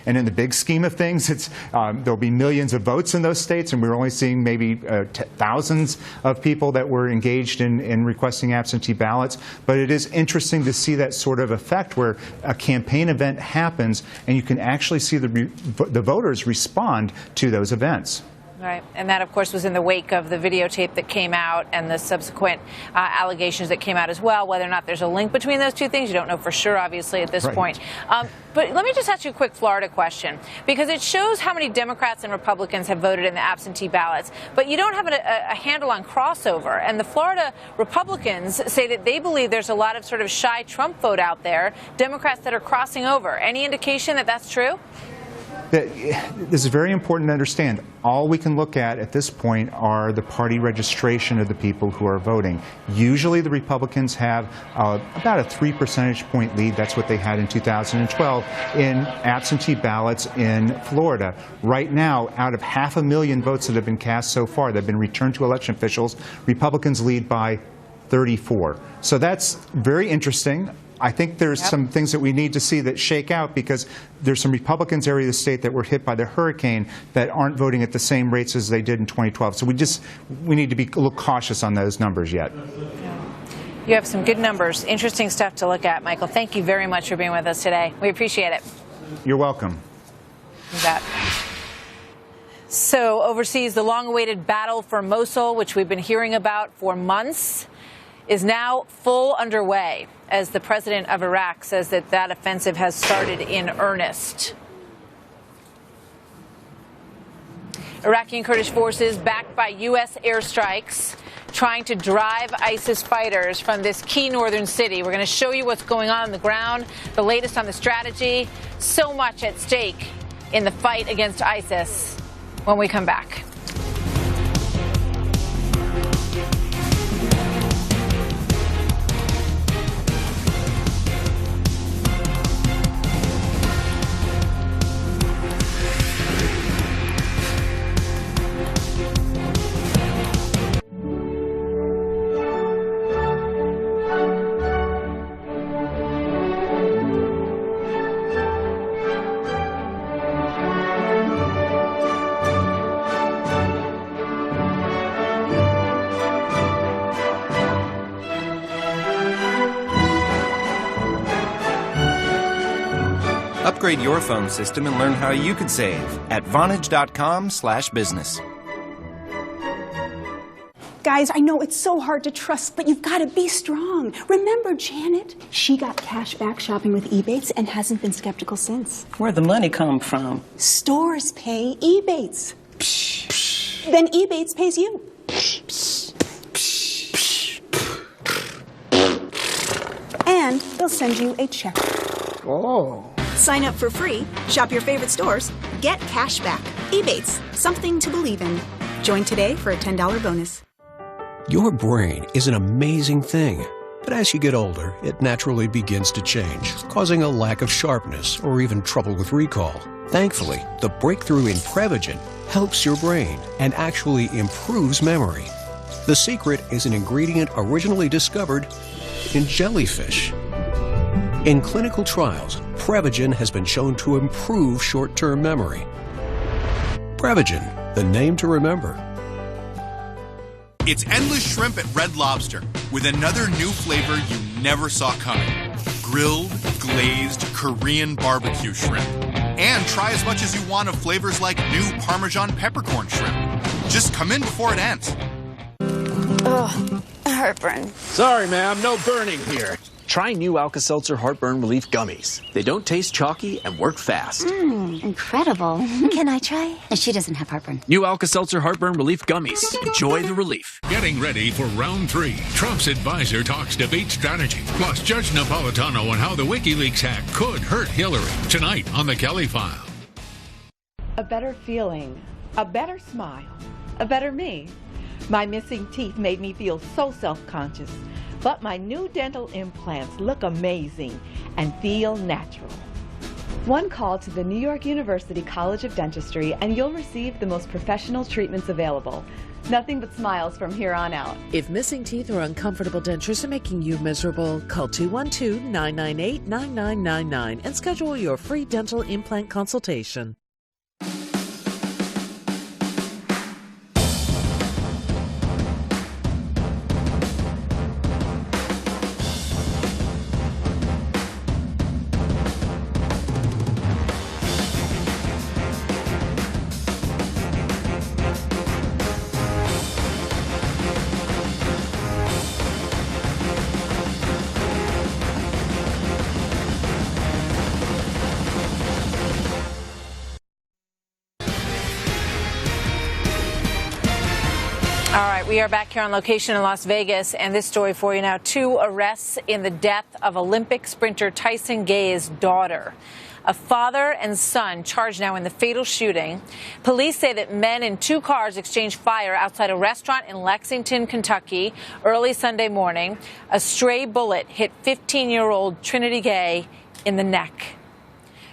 And in the big scheme of things, it's there'll be millions of votes in those states, and we're only seeing maybe thousands of people that were engaged in requesting absentee ballots. But it is interesting to see that sort of effect where a campaign event happens, and you can actually see the voters respond to those events. Right. And that, of course, was in the wake of the videotape that came out and the subsequent allegations that came out as well. Whether or not there's a link between those two things, you don't know for sure, obviously, at this point. But let me just ask you a quick Florida question, because it shows how many Democrats and Republicans have voted in the absentee ballots. But you don't have a handle on crossover. And the Florida Republicans say that they believe there's a lot of sort of shy Trump vote out there, Democrats that are crossing over. Any indication that that's true? This is very important to understand. All we can look at this point are the party registration of the people who are voting. Usually the Republicans have about a 3 percentage point lead. That's what they had in 2012 in absentee ballots in Florida. Right now, out of 500,000 votes that have been cast so far that have been returned to election officials, Republicans lead by 34. So that's very interesting. I think there's some things that we need to see that shake out, because there's some Republicans area of the state that were hit by the hurricane that aren't voting at the same rates as they did in 2012. So we need to be a little cautious on those numbers yet. You have some good numbers. Interesting stuff to look at, Michael. Thank you very much for being with us today. We appreciate it. You're welcome. You bet. So overseas, the long-awaited battle for Mosul, which we've been hearing about for months, is now full underway, as the president of Iraq says that offensive has started in earnest. Iraqi and Kurdish forces, backed by U.S. airstrikes, trying to drive ISIS fighters from this key northern city. We're going to show you what's going on the ground, the latest on the strategy. So much at stake in the fight against ISIS when we come back. Upgrade your phone system and learn how you could save at Vonage.com/business. Guys, I know it's so hard to trust, but you've got to be strong. Remember Janet? She got cash back shopping with Ebates and hasn't been skeptical since. Where'd the money come from? Stores pay Ebates. Then Ebates pays you. And they'll send you a check. Oh. Sign up for free, shop your favorite stores, get cash back. Ebates, something to believe in. Join today for a $10 bonus. Your brain is an amazing thing, but as you get older, it naturally begins to change, causing a lack of sharpness or even trouble with recall. Thankfully, the breakthrough in Prevagen helps your brain and actually improves memory. The secret is an ingredient originally discovered in jellyfish. In clinical trials, Prevagen has been shown to improve short-term memory. Prevagen, the name to remember. It's endless shrimp at Red Lobster with another new flavor you never saw coming. Grilled, glazed, Korean barbecue shrimp. And try as much as you want of flavors like new Parmesan peppercorn shrimp. Just come in before it ends. Ugh, heartburn. Sorry, ma'am, no burning here. Try new Alka-Seltzer Heartburn Relief Gummies. They don't taste chalky and work fast. Incredible. Can I try? She doesn't have heartburn. New Alka-Seltzer Heartburn Relief Gummies. Enjoy the relief. Getting ready for round 3. Trump's advisor talks debate strategy. Plus Judge Napolitano on how the WikiLeaks hack could hurt Hillary. Tonight on The Kelly File. A better feeling. A better smile. A better me. My missing teeth made me feel so self-conscious. But my new dental implants look amazing and feel natural. One call to the New York University College of Dentistry and you'll receive the most professional treatments available. Nothing but smiles from here on out. If missing teeth or uncomfortable dentures are making you miserable, call 212-998-9999 and schedule your free dental implant consultation. All right, we are back here on location in Las Vegas, and this story for you now. 2 arrests in the death of Olympic sprinter Tyson Gay's daughter. A father and son charged now in the fatal shooting. Police say that men in 2 cars exchanged fire outside a restaurant in Lexington, Kentucky, early Sunday morning. A stray bullet hit 15-year-old Trinity Gay in the neck.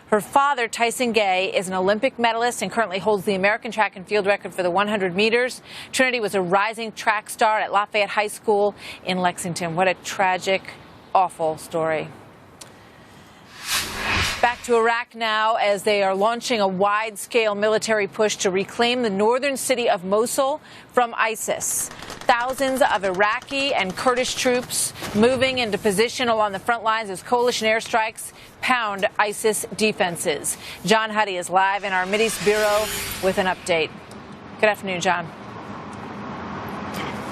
Her father, Tyson Gay, is an Olympic medalist and currently holds the American track and field record for the 100 meters. Trinity was a rising track star at Lafayette High School in Lexington. What a tragic, awful story. Back to Iraq now, as they are launching a wide-scale military push to reclaim the northern city of Mosul from ISIS. Thousands of Iraqi and Kurdish troops moving into position along the front lines as coalition airstrikes pound ISIS defenses. John Huddy is live in our Mideast Bureau with an update. Good afternoon, John.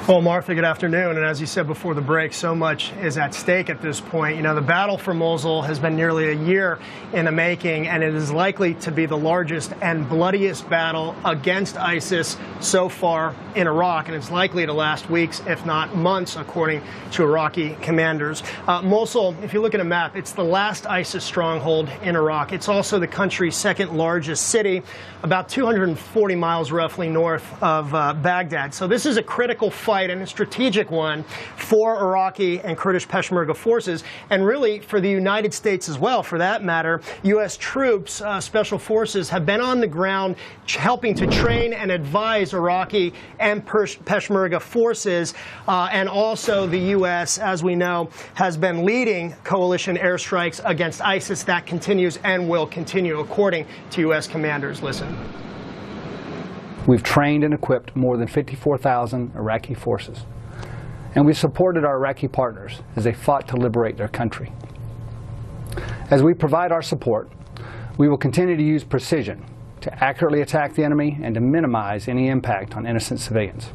Well, Martha, good afternoon. And as you said before the break, so much is at stake at this point. You know, the battle for Mosul has been nearly a year in the making, and it is likely to be the largest and bloodiest battle against ISIS so far in Iraq. And it's likely to last weeks, if not months, according to Iraqi commanders. Mosul, if you look at a map, it's the last ISIS stronghold in Iraq. It's also the country's second largest city, about 240 miles roughly north of Baghdad. So this is a critical fight and a strategic one for Iraqi and Kurdish Peshmerga forces, and really for the United States as well, for that matter. U.S. troops, special forces, have been on the ground helping to train and advise Iraqi and Peshmerga forces, and also the U.S., as we know, has been leading coalition airstrikes against ISIS. That continues and will continue, according to U.S. commanders. Listen. We've trained and equipped more than 54,000 Iraqi forces, and we've supported our Iraqi partners as they fought to liberate their country. As we provide our support, we will continue to use precision to accurately attack the enemy and to minimize any impact on innocent civilians.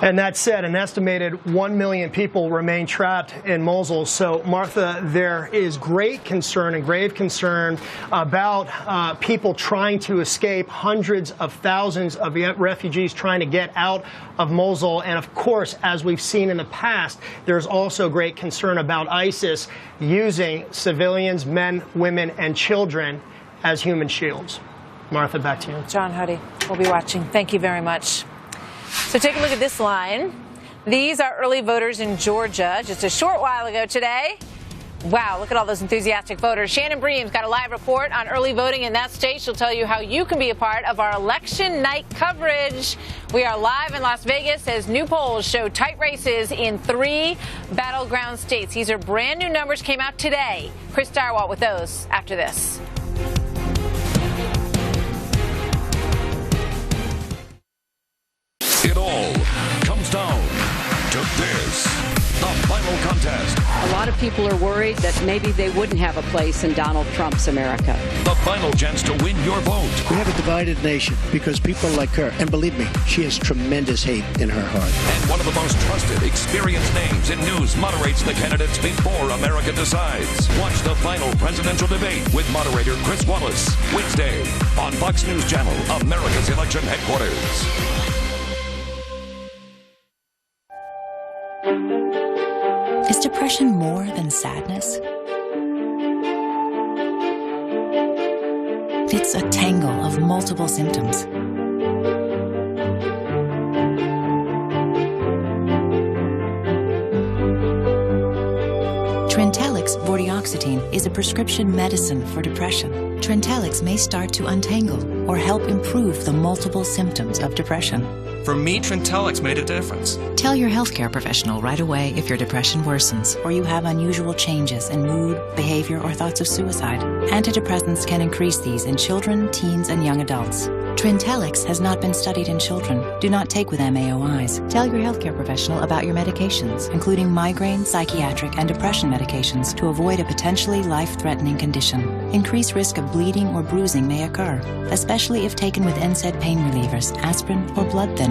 And that said, an estimated 1 million people remain trapped in Mosul. So, Martha, there is great concern and grave concern about people trying to escape, hundreds of thousands of refugees trying to get out of Mosul. And, of course, as we've seen in the past, there's also great concern about ISIS using civilians, men, women, and children as human shields. Martha, back to you. John Huddy, we'll be watching. Thank you very much. So take a look at this line. These are early voters in Georgia just a short while ago today. Wow, look at all those enthusiastic voters. Shannon Bream's got a live report on early voting in that state. She'll tell you how you can be a part of our election night coverage. We are live in Las Vegas as new polls show tight races in 3 battleground states. These are brand new numbers, came out today. Chris Direwalt with those after this. It all comes down to this, the final contest. A lot of people are worried that maybe they wouldn't have a place in Donald Trump's America. The final chance to win your vote. We have a divided nation because people like her, and believe me, she has tremendous hate in her heart. And one of the most trusted, experienced names in news moderates the candidates before America decides. Watch the final presidential debate with moderator Chris Wallace, Wednesday on Fox News Channel, America's election headquarters. Is depression more than sadness? It's a tangle of multiple symptoms. Trintellix vortioxide fluoxetine is a prescription medicine for depression. Trintellix may start to untangle or help improve the multiple symptoms of depression. For me, Trintellix made a difference. Tell your healthcare professional right away if your depression worsens or you have unusual changes in mood, behavior, or thoughts of suicide. Antidepressants can increase these in children, teens, and young adults. Trintellix has not been studied in children. Do not take with MAOIs. Tell your healthcare professional about your medications, including migraine, psychiatric, and depression medications, to avoid a potentially life-threatening condition. Increased risk of bleeding or bruising may occur, especially if taken with NSAID pain relievers, aspirin, or blood thinners.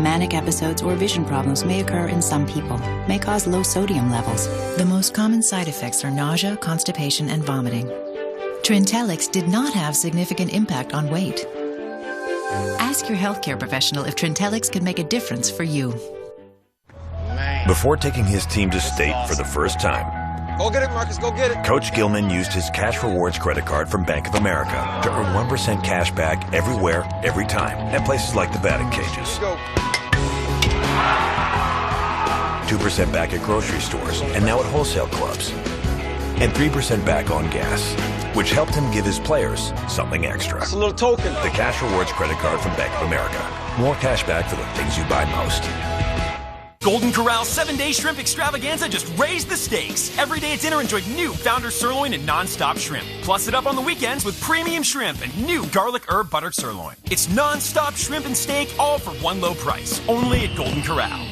Manic episodes or vision problems may occur in some people, may cause low sodium levels. The most common side effects are nausea, constipation, and vomiting. Trintellix did not have significant impact on weight. Ask your healthcare professional if Trintellix can make a difference for you. Before taking his team to state for the first time, go get it, Marcus, go get it. Coach Gilman used his Cash Rewards credit card from Bank of America to earn 1% cash back everywhere, every time, at places like the batting cages. 2% back at grocery stores, and now at wholesale clubs. And 3% back on gas, which helped him give his players something extra. It's a little token. The Cash Rewards credit card from Bank of America. More cash back for the things you buy most. Golden Corral's 7-day shrimp extravaganza just raised the stakes. Every day at dinner, enjoy new Founder Sirloin and non-stop shrimp. Plus it up on the weekends with premium shrimp and new garlic herb buttered sirloin. It's non-stop shrimp and steak, all for one low price. Only at Golden Corral.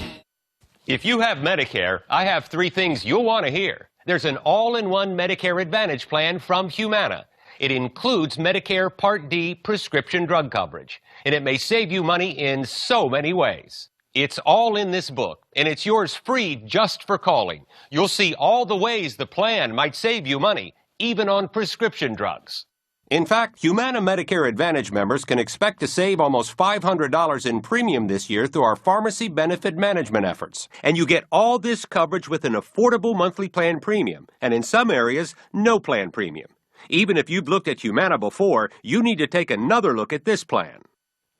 If you have Medicare, I have 3 things you'll want to hear. There's an all-in-one Medicare Advantage plan from Humana. It includes Medicare Part D prescription drug coverage, and it may save you money in so many ways. It's all in this book, and it's yours free just for calling. You'll see all the ways the plan might save you money, even on prescription drugs. In fact, Humana Medicare Advantage members can expect to save almost $500 in premium this year through our pharmacy benefit management efforts. And you get all this coverage with an affordable monthly plan premium, and in some areas, no plan premium. Even if you've looked at Humana before, you need to take another look at this plan.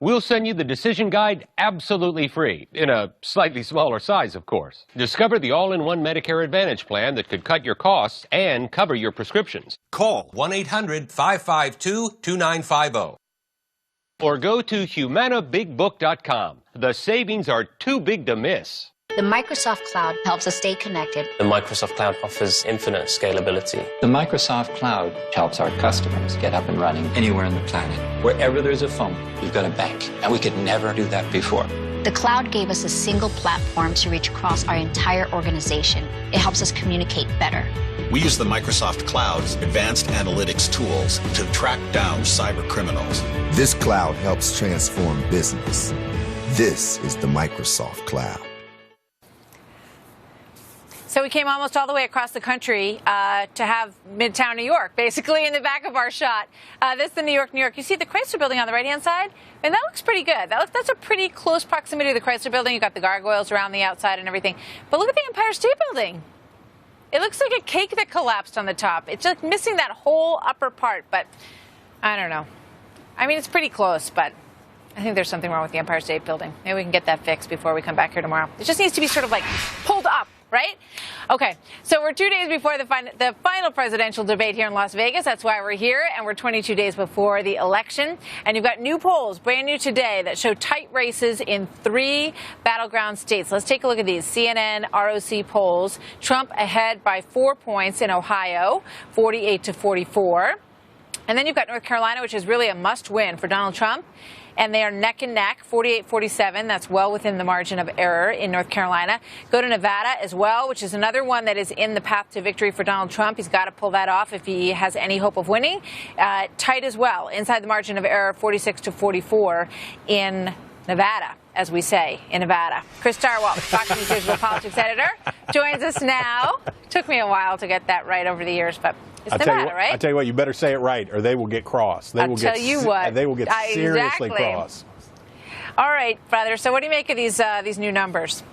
We'll send you the decision guide absolutely free, in a slightly smaller size, of course. Discover the all-in-one Medicare Advantage plan that could cut your costs and cover your prescriptions. Call 1-800-552-2950. Or go to humanabigbook.com. The savings are too big to miss. The Microsoft Cloud helps us stay connected. The Microsoft Cloud offers infinite scalability. The Microsoft Cloud helps our customers get up and running anywhere on the planet. Wherever there's a phone, you've got a bank, and we could never do that before. The cloud gave us a single platform to reach across our entire organization. It helps us communicate better. We use the Microsoft Cloud's advanced analytics tools to track down cyber criminals. This cloud helps transform business. This is the Microsoft Cloud. So we came almost all the way across the country to have Midtown New York, basically, in the back of our shot. This is the New York. You see the Chrysler Building on the right-hand side? And that looks pretty good. That's a pretty close proximity to the Chrysler Building. You've got the gargoyles around the outside and everything. But look at the Empire State Building. It looks like a cake that collapsed on the top. It's just missing that whole upper part, but I don't know. I mean, it's pretty close, but I think there's something wrong with the Empire State Building. Maybe we can get that fixed before we come back here tomorrow. It just needs to be sort of like pulled up. Right? Okay, so we're 2 days before the final presidential debate here in Las Vegas. That's why we're here, and we're 22 days before the election. And you've got new polls, brand new today, that show tight races in 3 battleground states. Let's take a look at these CNN ROC polls. Trump ahead by 4 points in Ohio, 48-44. And then you've got North Carolina, which is really a must-win for Donald Trump. And they are neck and neck, 48-47. That's well within the margin of error in North Carolina. Go to Nevada as well, which is another one that is in the path to victory for Donald Trump. He's got to pull that off if he has any hope of winning. Tight as well, inside the margin of error, 46-44 in Nevada, as we say, in Nevada. Chris Starwalt, Fox News digital politics editor, joins us now. Took me a while to get that right over the years, but it's Nevada, right? I'll tell you what, you better say it right, or they will get cross. They will get seriously cross. All right, brother. So what do you make of these new numbers?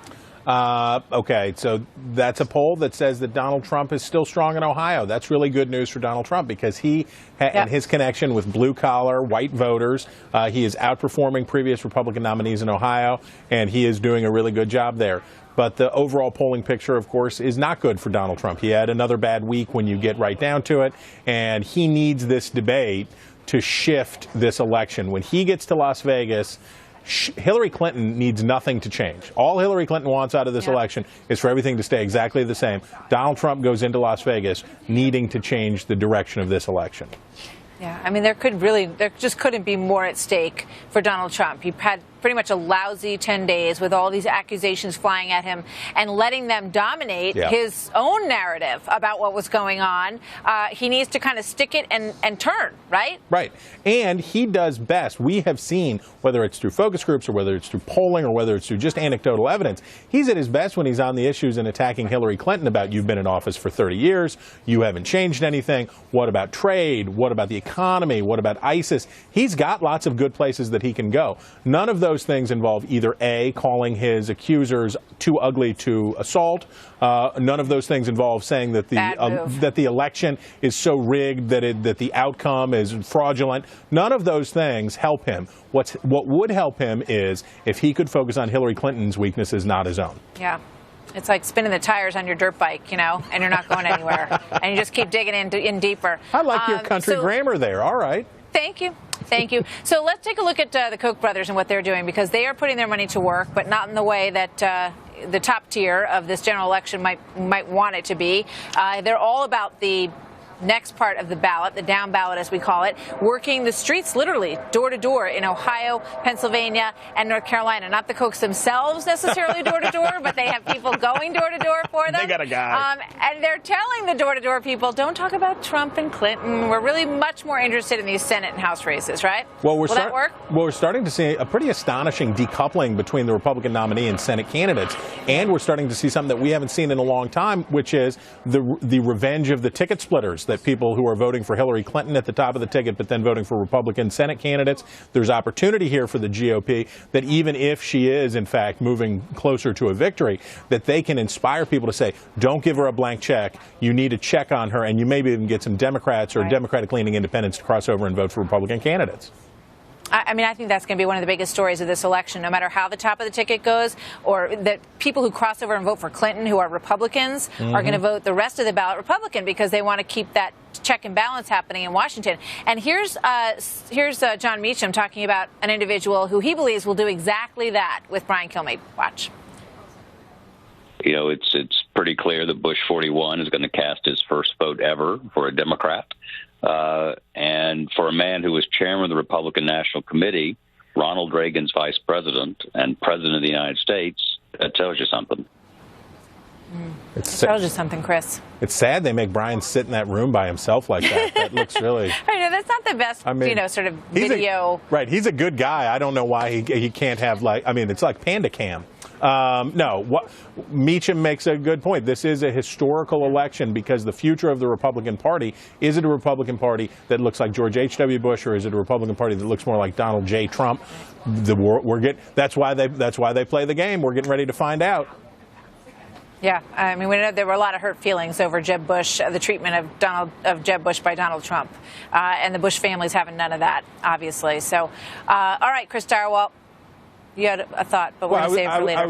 Okay, so that's a poll that says that Donald Trump is still strong in Ohio. That's really good news for Donald Trump because he and his connection with blue-collar, white voters, he is outperforming previous Republican nominees in Ohio, and he is doing a really good job there. But the overall polling picture, of course, is not good for Donald Trump. He had another bad week when you get right down to it, and he needs this debate to shift this election. When he gets to Las Vegas, Hillary Clinton needs nothing to change. All Hillary Clinton wants out of this election is for everything to stay exactly the same. Donald Trump goes into Las Vegas needing to change the direction of this election. Yeah, I mean, there just couldn't be more at stake for Donald Trump. He had pretty much a lousy 10 days with all these accusations flying at him and letting them dominate his own narrative about what was going on. He needs to kind of stick it and turn, right? Right. And he does best. We have seen, whether it's through focus groups or whether it's through polling or whether it's through just anecdotal evidence, he's at his best when he's on the issues and attacking Hillary Clinton about you've been in office for 30 years, you haven't changed anything, what about trade, what about the economy, what about ISIS? He's got lots of good places that he can go. None of those things involve either A, calling his accusers too ugly to assault. None of those things involve saying that the election is so rigged that the outcome is fraudulent. None of those things help him. What would help him is if he could focus on Hillary Clinton's weaknesses, not his own. Yeah. It's like spinning the tires on your dirt bike, you know, and you're not going anywhere. And you just keep digging in deeper. I like your country grammar there. All right. Thank you. Thank you. So let's take a look at the Koch brothers and what they're doing, because they are putting their money to work, but not in the way that the top tier of this general election might want it to be. They're all about the next part of the ballot, the down ballot as we call it, working the streets literally door to door in Ohio, Pennsylvania, and North Carolina. Not the Kochs themselves necessarily door to door, but they have people going door to door for them. They got a guy. And they're telling the door to door people, don't talk about Trump and Clinton. We're really much more interested in these Senate and House races, right? Well, Will that work? Well, we're starting to see a pretty astonishing decoupling between the Republican nominee and Senate candidates. And we're starting to see something that we haven't seen in a long time, which is the revenge of the ticket splitters. That people who are voting for Hillary Clinton at the top of the ticket but then voting for Republican Senate candidates. There's opportunity here for the GOP that even if she is, in fact, moving closer to a victory, that they can inspire people to say, don't give her a blank check. You need to check on her, and you maybe even get some Democrats or Democratic-leaning independents to cross over and vote for Republican candidates. I mean, I think that's going to be one of the biggest stories of this election, no matter how the top of the ticket goes, or that people who cross over and vote for Clinton, who are Republicans, are going to vote the rest of the ballot Republican because they want to keep that check and balance happening in Washington. And here's John Meacham talking about an individual who he believes will do exactly that with Brian Kilmeade. Watch. You know, it's pretty clear that Bush 41 is going to cast his first vote ever for a Democrat. And for a man who was chairman of the Republican National Committee, Ronald Reagan's vice president and president of the United States, that tells you something. It tells you something, Chris. It's sad they make Brian sit in that room by himself like that. That looks really... I know, that's not the best, sort of video. Right, he's a good guy. I don't know why he can't have, it's like Panda Cam. Meacham makes a good point. This is a historical election because the future of the Republican Party, is it a Republican Party that looks like George H.W. Bush, or is it a Republican Party that looks more like Donald J. Trump? That's why they play the game. We're getting ready to find out. Yeah, I mean, we know there were a lot of hurt feelings over Jeb Bush, the treatment of Jeb Bush by Donald Trump, and the Bush family's having none of that, obviously. So, all right, Chris Darwalt. You had a thought, but we're going to save it for later. I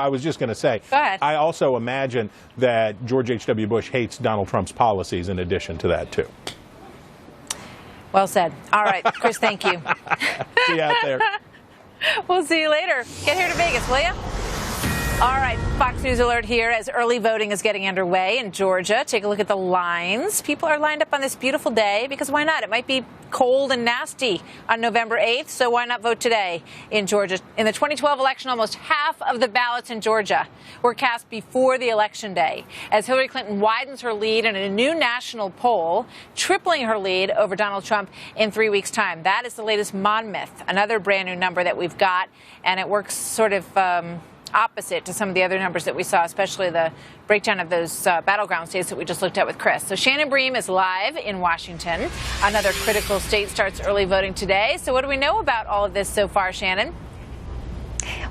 was just going to say, go ahead. I also imagine that George H.W. Bush hates Donald Trump's policies in addition to that, too. Well said. All right, Chris, thank you. See you out there. We'll see you later. Get here to Vegas, will you? All right, Fox News alert here as early voting is getting underway in Georgia. Take a look at the lines. People are lined up on this beautiful day because why not? It might be cold and nasty on November 8th, so why not vote today in Georgia? In the 2012 election, almost half of the ballots in Georgia were cast before the election day as Hillary Clinton widens her lead in a new national poll, tripling her lead over Donald Trump in 3 weeks' time. That is the latest Monmouth, another brand new number that we've got, and it works sort of opposite to some of the other numbers that we saw, especially the breakdown of those battleground states that we just looked at with Chris. So Shannon Bream is live in Washington. Another critical state starts early voting today. So what do we know about all of this so far, Shannon?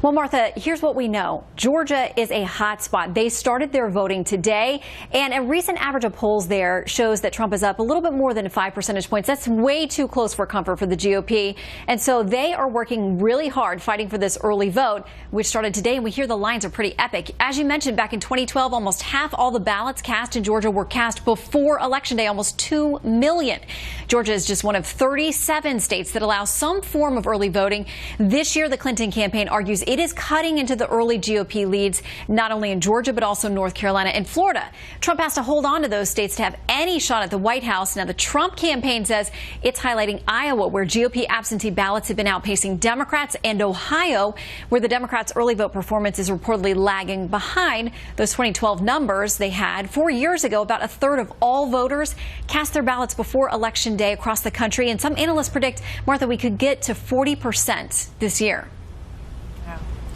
Well, Martha, here's what we know. Georgia is a hot spot. They started their voting today, and a recent average of polls there shows that Trump is up a little bit more than 5 percentage points. That's way too close for comfort for the GOP. And so they are working really hard fighting for this early vote, which started today, and we hear the lines are pretty epic. As you mentioned, back in 2012, almost half all the ballots cast in Georgia were cast before Election Day, almost 2 million. Georgia is just one of 37 states that allow some form of early voting. This year, the Clinton campaign argues it is cutting into the early GOP leads, not only in Georgia, but also North Carolina and Florida. Trump has to hold on to those states to have any shot at the White House. Now, the Trump campaign says it's highlighting Iowa, where GOP absentee ballots have been outpacing Democrats, and Ohio, where the Democrats' early vote performance is reportedly lagging behind those 2012 numbers they had 4 years ago. About a third of all voters cast their ballots before Election Day across the country, and some analysts predict, Martha, we could get to 40% this year.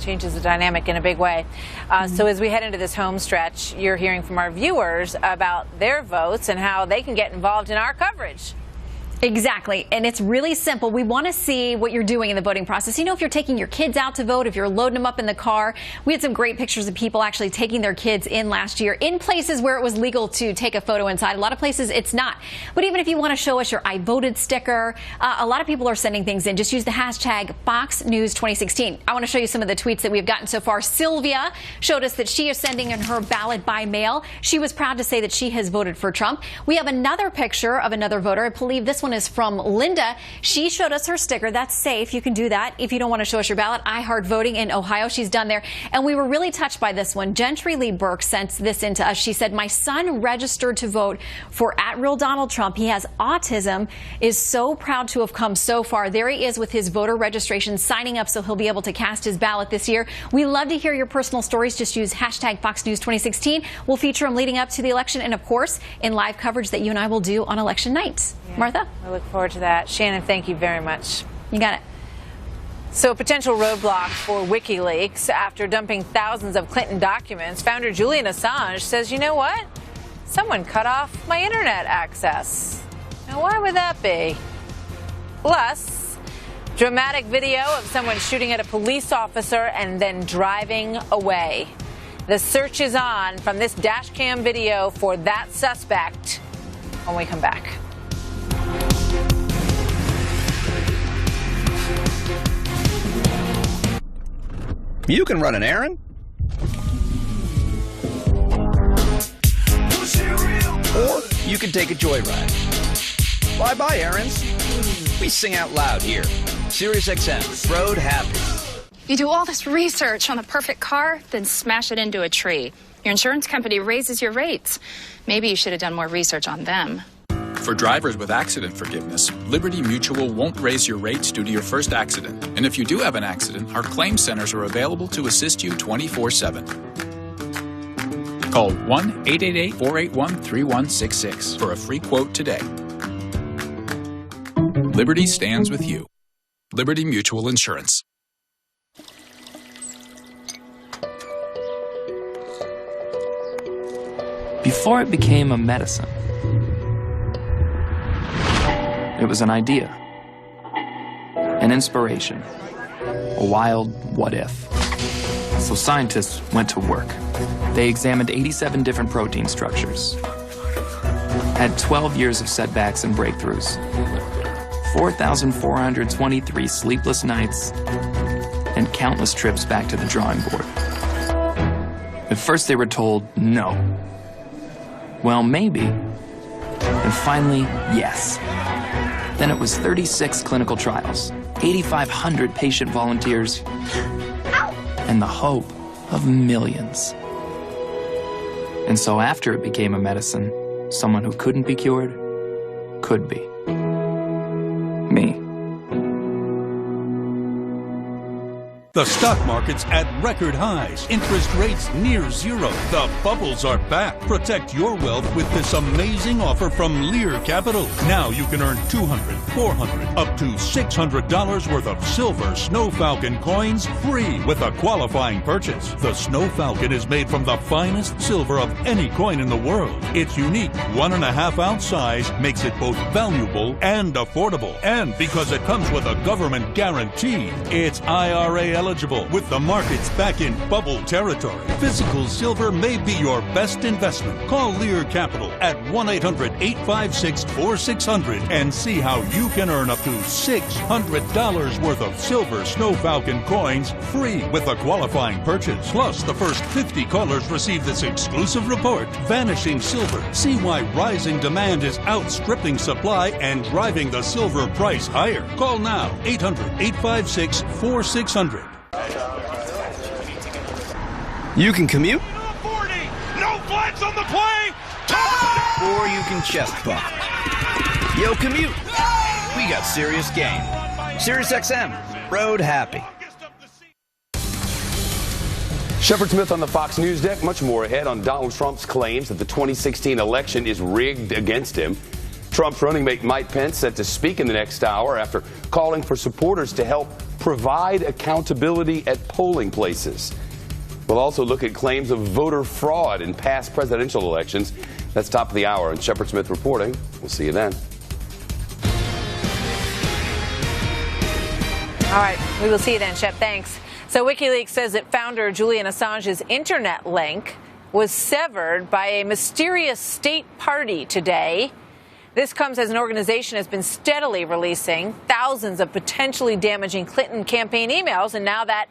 Changes the dynamic in a big way. So as we head into this home stretch, you're hearing from our viewers about their votes and how they can get involved in our coverage. Exactly. And it's really simple. We want to see what you're doing in the voting process. You know, if you're taking your kids out to vote, if you're loading them up in the car. We had some great pictures of people actually taking their kids in last year in places where it was legal to take a photo inside. A lot of places it's not. But even if you want to show us your I voted sticker, a lot of people are sending things in. Just use the hashtag FoxNews2016. I want to show you some of the tweets that we've gotten so far. Sylvia showed us that she is sending in her ballot by mail. She was proud to say that she has voted for Trump. We have another picture of another voter. I believe this one is from Linda. She showed us her sticker. That's safe. You can do that if you don't want to show us your ballot. I Heart Voting in Ohio. She's done there. And we were really touched by this one. Gentry Lee Burke sent this in to us. She said, my son registered to vote for @real Donald Trump. He has autism, is so proud to have come so far. There he is with his voter registration, signing up so he'll be able to cast his ballot this year. We love to hear your personal stories. Just use hashtag FoxNews2016. We'll feature them leading up to the election and, of course, in live coverage that you and I will do on election night. Yeah. Martha? I look forward to that. Shannon, thank you very much. You got it. So, potential roadblock for WikiLeaks after dumping thousands of Clinton documents. Founder Julian Assange says, you know what? Someone cut off my internet access. Now, why would that be? Plus, dramatic video of someone shooting at a police officer and then driving away. The search is on from this dash cam video for that suspect when we come back. You can run an errand. Or you can take a joyride. Bye-bye, errands. We sing out loud here. SiriusXM, Road Happy. You do all this research on the perfect car, then smash it into a tree. Your insurance company raises your rates. Maybe you should have done more research on them. For drivers with accident forgiveness, Liberty Mutual won't raise your rates due to your first accident. And if you do have an accident, our claim centers are available to assist you 24/7. Call 1-888-481-3166 for a free quote today. Liberty stands with you. Liberty Mutual Insurance. Before it became a medicine, it was an idea, an inspiration, a wild what if. So scientists went to work. They examined 87 different protein structures, had 12 years of setbacks and breakthroughs, 4,423 sleepless nights, and countless trips back to the drawing board. At first they were told no. Well, maybe. And finally, yes. Then it was 36 clinical trials, 8,500 patient volunteers, and the hope of millions. And so after it became a medicine, someone who couldn't be cured could be. Me. The stock market's at record highs. Interest rates near zero. The bubbles are back. Protect your wealth with this amazing offer from Lear Capital. Now you can earn $200, $400, up to $600 worth of silver Snow Falcon coins free with a qualifying purchase. The Snow Falcon is made from the finest silver of any coin in the world. Its unique 1.5 ounce size makes it both valuable and affordable. And because it comes with a government guarantee, it's IRA eligible eligible. With the markets back in bubble territory, physical silver may be your best investment. Call Lear Capital at 1-800-856-4600 and see how you can earn up to $600 worth of silver Snow Falcon coins free with a qualifying purchase. Plus, the first 50 callers receive this exclusive report, Vanishing Silver. See why rising demand is outstripping supply and driving the silver price higher. Call now, 800-856-4600. You can commute, No flags on the play! or you can chest bump. Yo, commute. We got serious game. Sirius XM. Road happy. Shepard Smith on the Fox News deck. Much more ahead on Donald Trump's claims that the 2016 election is rigged against him. Trump's running mate Mike Pence set to speak in the next hour after calling for supporters to help provide accountability at polling places. We'll also look at claims of voter fraud in past presidential elections. That's top of the hour, and Shepard Smith reporting. We'll see you then. All right, we will see you then, Shep. Thanks. So WikiLeaks says that founder Julian Assange's internet link was severed by a mysterious state party today. This comes as an organization has been steadily releasing thousands of potentially damaging Clinton campaign emails, and now that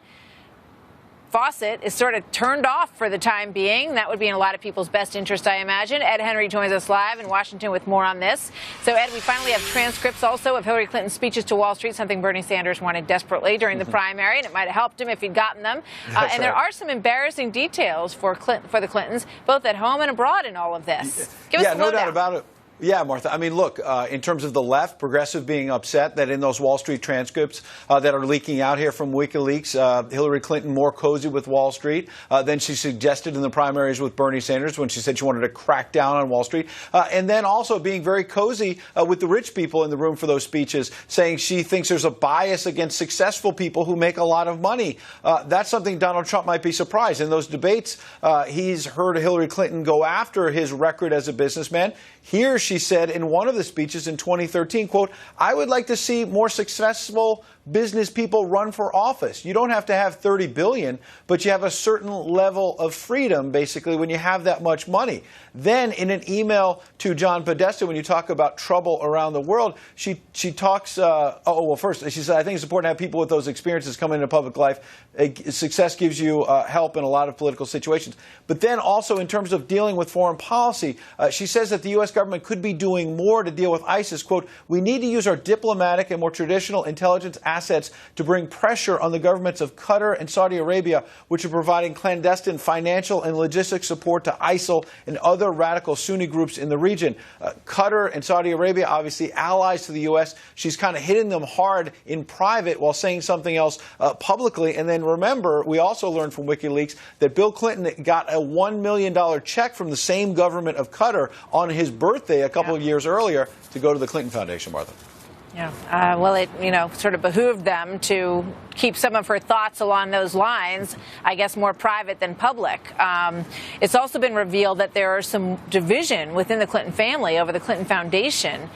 faucet is sort of turned off for the time being. That would be in a lot of people's best interest, I imagine. Ed Henry joins us live in Washington with more on this. So, Ed, we finally have transcripts also of Hillary Clinton's speeches to Wall Street, something Bernie Sanders wanted desperately during the primary, and it might have helped him if he'd gotten them. And there are some embarrassing details for the Clintons, both at home and abroad in all of this. Give us a no doubt about it. Yeah, Martha. I mean, look, in terms of the left, progressive being upset that in those Wall Street transcripts that are leaking out here from WikiLeaks, Hillary Clinton more cozy with Wall Street than she suggested in the primaries with Bernie Sanders when she said she wanted to crack down on Wall Street. And then also being very cozy with the rich people in the room for those speeches, saying she thinks there's a bias against successful people who make a lot of money. That's something Donald Trump might be surprised. In those debates, he's heard Hillary Clinton go after his record as a businessman. Here she said in one of the speeches in 2013, quote, "I would like to see more successful business people run for office. You don't have to have 30 billion, but you have a certain level of freedom, basically, when you have that much money." Then in an email to John Podesta, when you talk about trouble around the world, she talks, first, she said, "I think it's important to have people with those experiences come into public life. Success gives you help in a lot of political situations." But then also in terms of dealing with foreign policy, she says that the U.S. government could be doing more to deal with ISIS. Quote, "We need to use our diplomatic and more traditional intelligence assets to bring pressure on the governments of Qatar and Saudi Arabia, which are providing clandestine financial and logistic support to ISIL and other radical Sunni groups in the region." Qatar and Saudi Arabia, obviously allies to the U.S. She's kind of hitting them hard in private while saying something else publicly. And then remember, we also learned from WikiLeaks that Bill Clinton got a $1 million check from the same government of Qatar on his birthday a couple of years earlier to go to the Clinton Foundation, Martha. Yeah. Well, it, sort of behooved them to keep some of her thoughts along those lines, I guess, more private than public. It's also been revealed that there are some division within the Clinton family over the Clinton Foundation.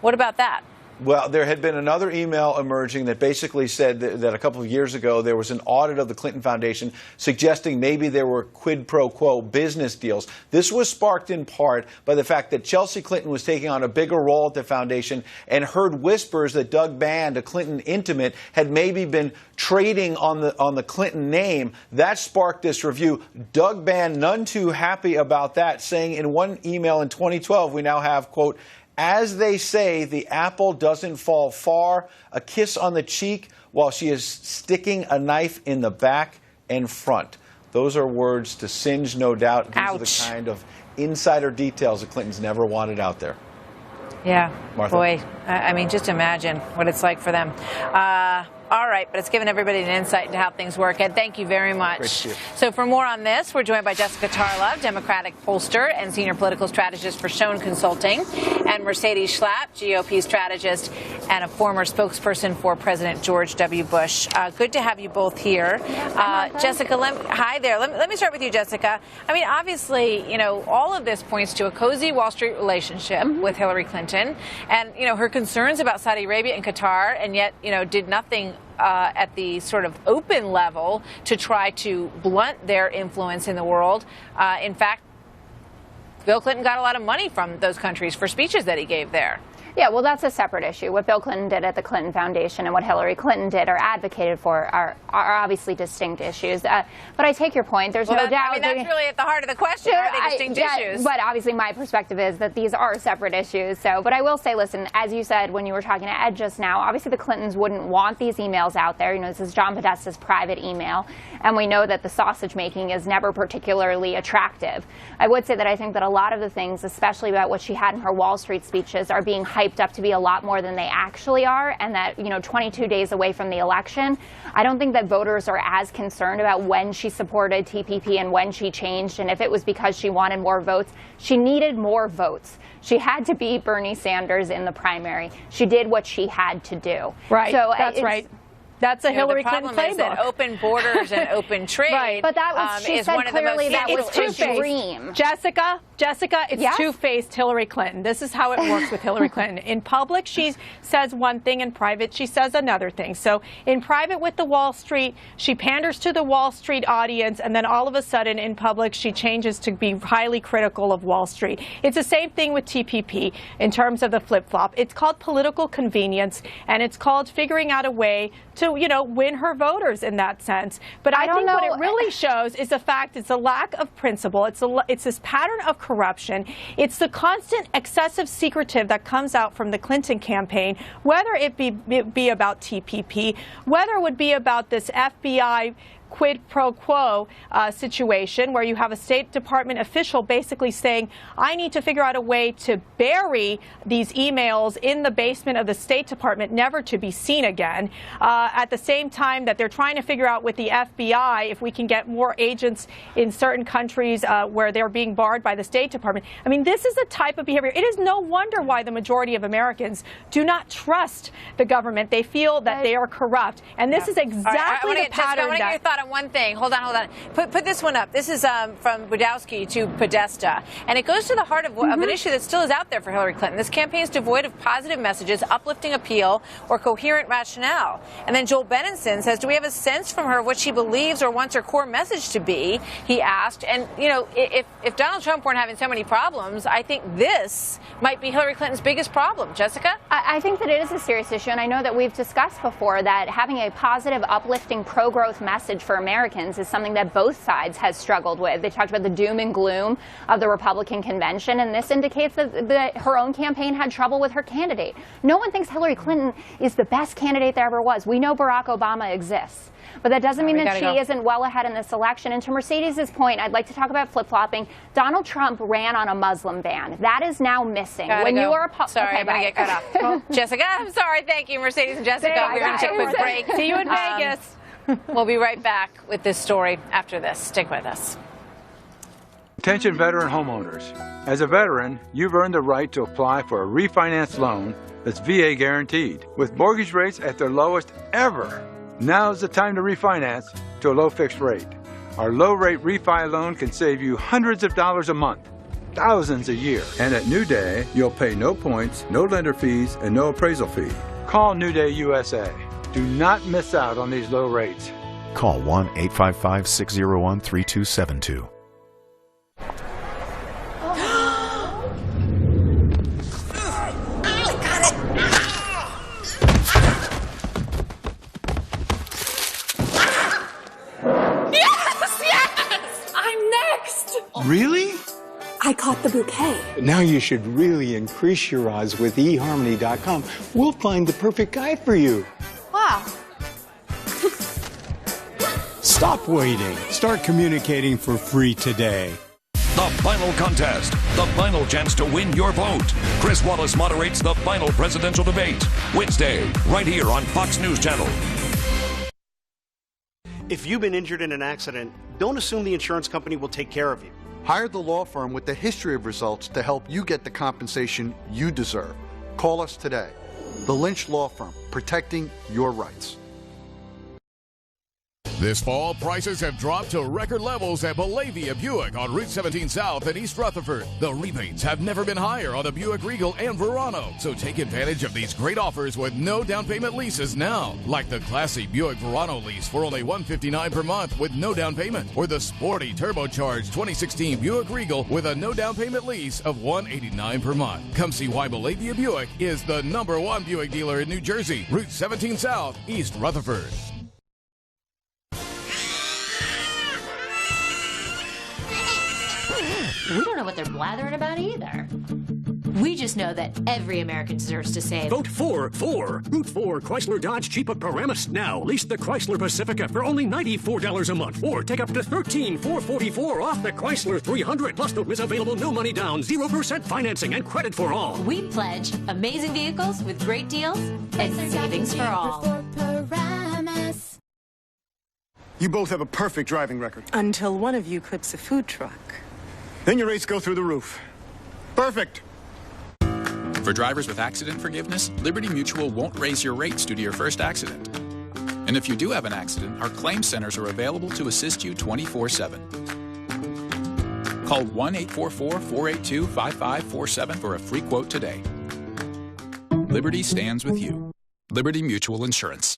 What about that? Well, there had been another email emerging that basically said that a couple of years ago there was an audit of the Clinton Foundation suggesting maybe there were quid pro quo business deals. This was sparked in part by the fact that Chelsea Clinton was taking on a bigger role at the foundation and heard whispers that Doug Band, a Clinton intimate, had maybe been trading on the Clinton name. That sparked this review. Doug Band, none too happy about that, saying in one email in 2012, we now have, quote, "As they say, the apple doesn't fall far. A kiss on the cheek while she is sticking a knife in the back and front." Those are words to singe, no doubt. These are the kind of insider details the Clintons never wanted out there. Yeah. Martha? Boy, I mean, just imagine what it's like for them. All right, but it's given everybody an insight into how things work. Ed, thank you very much. Great to see you. So for more on this, we're joined by Jessica Tarlov, Democratic pollster and senior political strategist for Schoen Consulting, and Mercedes Schlapp, GOP strategist and a former spokesperson for President George W. Bush. Good to have you both here. Jessica, hi there. Let me start with you, Jessica. I mean, obviously, all of this points to a cozy Wall Street relationship with Hillary Clinton and, her concerns about Saudi Arabia and Qatar, and yet, did nothing at the sort of open level to try to blunt their influence in the world. In fact, Bill Clinton got a lot of money from those countries for speeches that he gave there. Yeah, well, that's a separate issue. What Bill Clinton did at the Clinton Foundation and what Hillary Clinton did or advocated for are obviously distinct issues. But I take your point. There's no doubt. I mean, that's really at the heart of the question. Are they distinct issues? But obviously my perspective is that these are separate issues. So, but I will say, listen, as you said when you were talking to Ed just now, obviously the Clintons wouldn't want these emails out there. You know, this is John Podesta's private email. And we know that the sausage making is never particularly attractive. I would say that I think that a lot of the things, especially about what she had in her Wall Street speeches, are being hyped up to be a lot more than they actually are, and that, you know, 22 days away from the election, I don't think that voters are as concerned about when she supported TPP and when she changed, and if it was because she wanted more votes. She needed more votes. She had to beat Bernie Sanders in the primary. She did what she had to do. Right, so that's right. That's a Hillary Clinton playbook. The problem is that open borders and open trade right. But that was, she said clearly that was her dream. Jessica, it's two-faced Hillary Clinton. This is how it works with Hillary Clinton. In public, she says one thing. In private, she says another thing. So in private with the Wall Street, she panders to the Wall Street audience, and then all of a sudden in public, she changes to be highly critical of Wall Street. It's the same thing with TPP in terms of the flip-flop. It's called political convenience, and it's called figuring out a way to, you know, win her voters in that sense. But I think what it really shows is the fact it's a lack of principle. It's this pattern of corruption. It's the constant excessive secretive that comes out from the Clinton campaign, whether it be about TPP, whether it would be about this FBI quid pro quo situation where you have a State Department official basically saying, I need to figure out a way to bury these emails in the basement of the State Department, never to be seen again. At the same time that they're trying to figure out with the FBI if we can get more agents in certain countries where they're being barred by the State Department. I mean, this is the type of behavior. It is no wonder why the majority of Americans do not trust the government. They feel that they are corrupt. And this is exactly the pattern. I want to get your thought on one thing. Hold on. Put this one up. This is from Budowski to Podesta. And it goes to the heart of an issue that still is out there for Hillary Clinton. This campaign is devoid of positive messages, uplifting appeal, or coherent rationale. And then Joel Benenson says, do we have a sense from her of what she believes or wants her core message to be? He asked. And, you know, if Donald Trump weren't having so many problems, I think this might be Hillary Clinton's biggest problem. Jessica? I think that it is a serious issue. And I know that we've discussed before that having a positive, uplifting, pro-growth message for Americans is something that both sides has struggled with. They talked about the doom and gloom of the Republican convention, and this indicates that her own campaign had trouble with her candidate. No one thinks Hillary Clinton is the best candidate there ever was. We know Barack Obama exists. But that doesn't mean that she isn't well ahead in this election. And to Mercedes' point, I'd like to talk about flip-flopping. Donald Trump ran on a Muslim ban. That is now missing. You are sorry, I'm going to get cut off. Jessica, I'm sorry. Thank you, Mercedes and Jessica. We're going to take a quick break. See you in Vegas. We'll be right back with this story after this. Stick with us. Attention veteran homeowners. As a veteran, you've earned the right to apply for a refinance loan that's VA guaranteed, with mortgage rates at their lowest ever. Now's the time to refinance to a low fixed rate. Our low-rate refi loan can save you hundreds of dollars a month, thousands a year. And at New Day, you'll pay no points, no lender fees, and no appraisal fee. Call New Day USA. Do not miss out on these low rates. Call 1-855-601-3272. Yes! I'm next! Really? I caught the bouquet. Now you should really increase your odds with eHarmony.com. We'll find the perfect guy for you. Wow. Stop waiting. Start communicating for free today. The final contest. The final chance to win your vote. Chris Wallace moderates the final presidential debate. Wednesday, right here on Fox News Channel. If you've been injured in an accident, don't assume the insurance company will take care of you. Hire the law firm with the history of results to help you get the compensation you deserve. Call us today. The Lynch Law Firm, protecting your rights. This fall, prices have dropped to record levels at LiveU Buick on Route 17 South in East Rutherford. The rebates have never been higher on the Buick Regal and Verano. So take advantage of these great offers with no down payment leases now. Like the classy Buick Verano lease for only $159 per month with no down payment. Or the sporty turbocharged 2016 Buick Regal with a no down payment lease of $189 per month. Come see why LiveU Buick is the #1 Buick dealer in New Jersey. Route 17 South, East Rutherford. We don't know what they're blathering about either. We just know that every American deserves to save. Vote for Route 4 Chrysler Dodge Jeep of Paramus now. Lease the Chrysler Pacifica for only $94 a month. Or take up to $13,444 off the Chrysler 300. Plus don't miss available no money down, 0% financing, and credit for all. We pledge amazing vehicles with great deals and savings for all. You both have a perfect driving record. Until one of you clips a food truck. Then your rates go through the roof. Perfect. For drivers with accident forgiveness, Liberty Mutual won't raise your rates due to your first accident. And if you do have an accident, our claim centers are available to assist you 24/7. Call 1-844-482-5547 for a free quote today. Liberty stands with you. Liberty Mutual Insurance.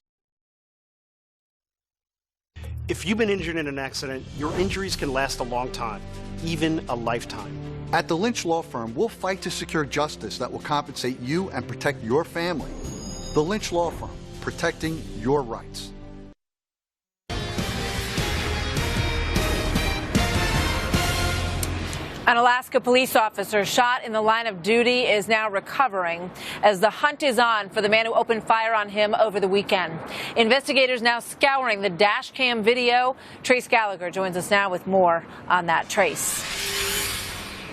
If you've been injured in an accident, your injuries can last a long time, even a lifetime. At the Lynch Law Firm, we'll fight to secure justice that will compensate you and protect your family. The Lynch Law Firm, protecting your rights. An Alaska police officer shot in the line of duty is now recovering as the hunt is on for the man who opened fire on him over the weekend. Investigators now scouring the dash cam video. Trace Gallagher joins us now with more on that. Trace.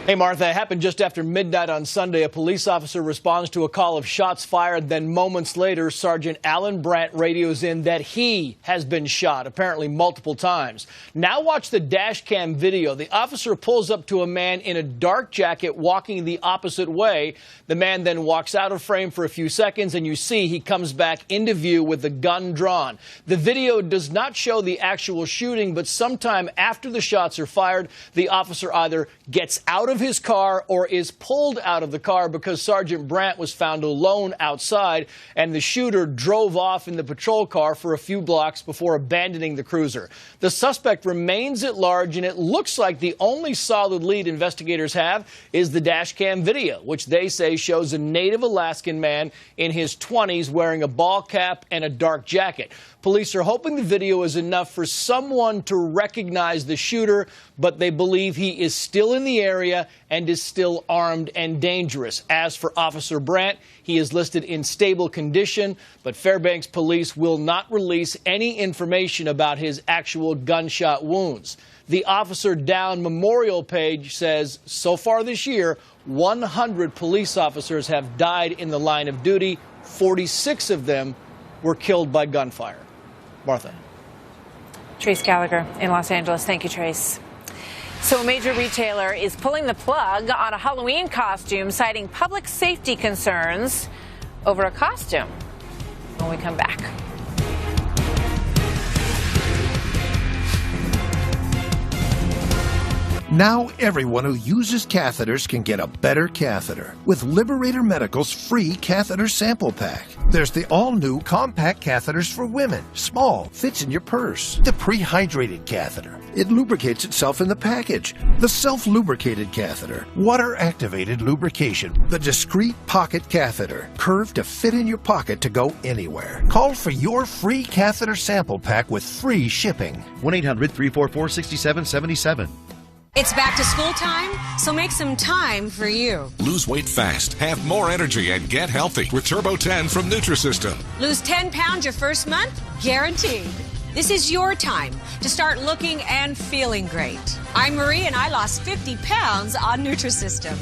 Hey, Martha, it happened just after midnight on Sunday. A police officer responds to a call of shots fired. Then moments later, Sergeant Alan Brandt radios in that he has been shot, apparently multiple times. Now watch the dash cam video. The officer pulls up to a man in a dark jacket walking the opposite way. The man then walks out of frame for a few seconds, and you see he comes back into view with the gun drawn. The video does not show the actual shooting, but sometime after the shots are fired, the officer either gets out of his car or is pulled out of the car because Sergeant Brandt was found alone outside, and the shooter drove off in the patrol car for a few blocks before abandoning the cruiser. The suspect remains at large, and it looks like the only solid lead investigators have is the dash cam video, which they say shows a native Alaskan man in his 20s wearing a ball cap and a dark jacket. Police are hoping the video is enough for someone to recognize the shooter, but they believe he is still in the area and is still armed and dangerous. As for Officer Brandt, he is listed in stable condition, but Fairbanks police will not release any information about his actual gunshot wounds. The Officer Down memorial page says so far this year, 100 police officers have died in the line of duty. 46 of them were killed by gunfire. Martha. Trace Gallagher in Los Angeles. Thank you, Trace. So a major retailer is pulling the plug on a Halloween costume, citing public safety concerns over a costume. When we come back. Now everyone who uses catheters can get a better catheter with Liberator Medical's free catheter sample pack. There's the all-new compact catheters for women. Small, fits in your purse. The pre-hydrated catheter. It lubricates itself in the package. The self-lubricated catheter. Water-activated lubrication. The discreet pocket catheter. Curved to fit in your pocket to go anywhere. Call for your free catheter sample pack with free shipping. 1-800-344-6777. It's back to school time, so make some time for you. Lose weight fast, have more energy, and get healthy with Turbo 10 from Nutrisystem. Lose 10 pounds your first month? Guaranteed. This is your time to start looking and feeling great. I'm Marie, and I lost 50 pounds on Nutrisystem.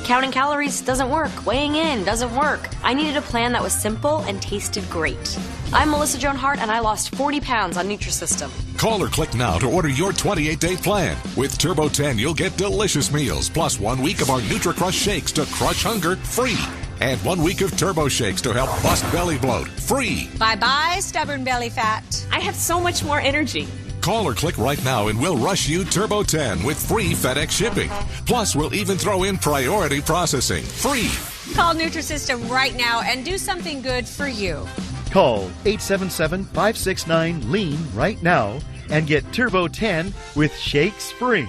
Counting calories doesn't work. Weighing in doesn't work. I needed a plan that was simple and tasted great. I'm Melissa Joan Hart, and I lost 40 pounds on Nutrisystem. Call or click now to order your 28-day plan. With Turbo 10, you'll get delicious meals, plus 1 week of our NutriCrush shakes to crush hunger free. And 1 week of Turbo Shakes to help bust belly bloat. Free. Bye-bye, stubborn belly fat. I have so much more energy. Call or click right now and we'll rush you Turbo 10 with free FedEx shipping. Plus, we'll even throw in priority processing. Free. Call Nutrisystem right now and do something good for you. Call 877-569-LEAN right now and get Turbo 10 with Shakes free.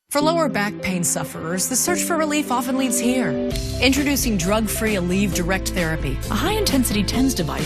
For lower back pain sufferers, the search for relief often leads here. Introducing drug-free Aleve Direct Therapy, a high-intensity TENS device